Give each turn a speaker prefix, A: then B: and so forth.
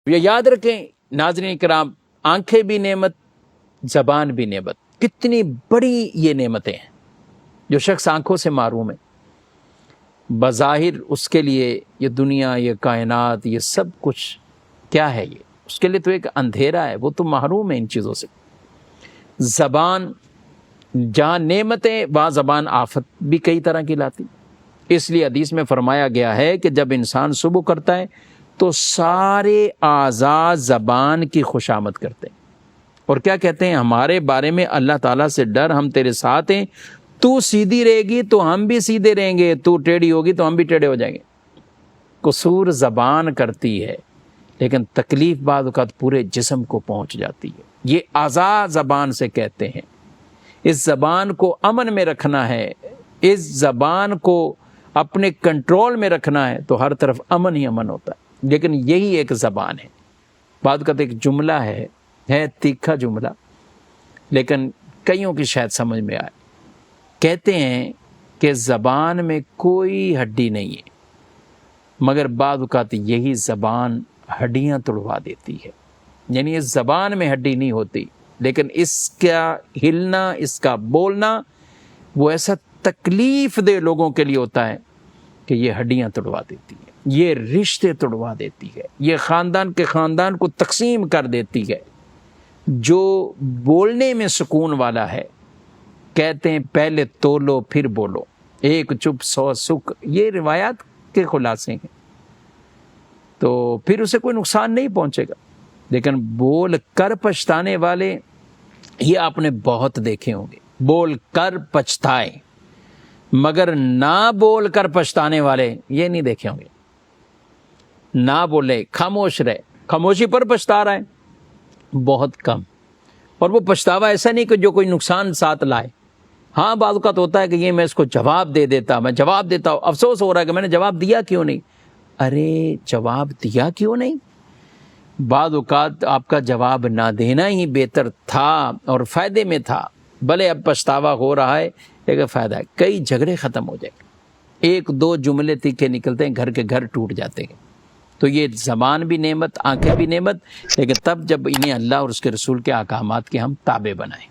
A: یہ یاد رکھیں ناظرین کرام، آنکھیں بھی نعمت، زبان بھی نعمت. کتنی بڑی یہ نعمتیں ہیں. جو شخص آنکھوں سے محروم ہے، بظاہر اس کے لیے یہ دنیا، یہ کائنات، یہ سب کچھ کیا ہے؟ یہ اس کے لیے تو ایک اندھیرا ہے، وہ تو محروم ہے ان چیزوں سے. زبان جہاں نعمتیں وہاں زبان آفت بھی کئی طرح کی لاتی. اس لیے حدیث میں فرمایا گیا ہے کہ جب انسان صبح کرتا ہے تو سارے اعضاء زبان کی خوشامد کرتے ہیں اور کیا کہتے ہیں؟ ہمارے بارے میں اللہ تعالیٰ سے ڈر، ہم تیرے ساتھ ہیں، تو سیدھی رہے گی تو ہم بھی سیدھے رہیں گے، تو ٹیڑھی ہوگی تو ہم بھی ٹیڑھے ہو جائیں گے. قصور زبان کرتی ہے لیکن تکلیف بعض اوقات پورے جسم کو پہنچ جاتی ہے. یہ اعضاء زبان سے کہتے ہیں. اس زبان کو امن میں رکھنا ہے، اس زبان کو اپنے کنٹرول میں رکھنا ہے تو ہر طرف امن ہی امن ہوتا ہے. لیکن یہی ایک زبان ہے. بعض اوقات ایک جملہ ہے تیکھا جملہ، لیکن کئیوں کی شاید سمجھ میں آئے. کہتے ہیں کہ زبان میں کوئی ہڈی نہیں ہے، مگر بعض اوقات یہی زبان ہڈیاں توڑوا دیتی ہے. یعنی اس زبان میں ہڈی نہیں ہوتی، لیکن اس کا ہلنا، اس کا بولنا وہ ایسا تکلیف دہ لوگوں کے لیے ہوتا ہے کہ یہ ہڈیاں توڑوا دیتی ہے، یہ رشتے توڑوا دیتی ہے، یہ خاندان کے خاندان کو تقسیم کر دیتی ہے. جو بولنے میں سکون والا ہے، کہتے ہیں پہلے تولو پھر بولو، ایک چپ 100 سکھ، یہ روایات کے خلاصے ہیں. تو پھر اسے کوئی نقصان نہیں پہنچے گا. لیکن بول کر پچھتانے والے یہ آپ نے بہت دیکھے ہوں گے. بول کر پچھتائے مگر نہ بول کر پچھتانے والے یہ نہیں دیکھے ہوں گے. نہ بولے، خاموش رہے، خاموشی پر پچھتا رہا ہے بہت کم. اور وہ پچھتاوا ایسا نہیں کہ جو کوئی نقصان ساتھ لائے. ہاں بعض اوقات ہوتا ہے کہ یہ میں اس کو جواب دے دیتا، میں جواب دیتا ہوں، افسوس ہو رہا ہے کہ میں نے جواب دیا کیوں نہیں. ارے جواب دیا کیوں نہیں؟ بعض اوقات آپ کا جواب نہ دینا ہی بہتر تھا اور فائدے میں تھا. بھلے اب پچھتاوا ہو رہا ہے لیکن فائدہ ہے، کئی جھگڑے ختم ہو جائیں گے. 1-2 جملے تیکھے نکلتے ہیں، گھر کے گھر ٹوٹ جاتے ہیں. تو یہ زبان بھی نعمت، آنکھیں بھی نعمت، لیکن تب جب انہیں اللہ اور اس کے رسول کے احکامات کے ہم تابع بنائیں.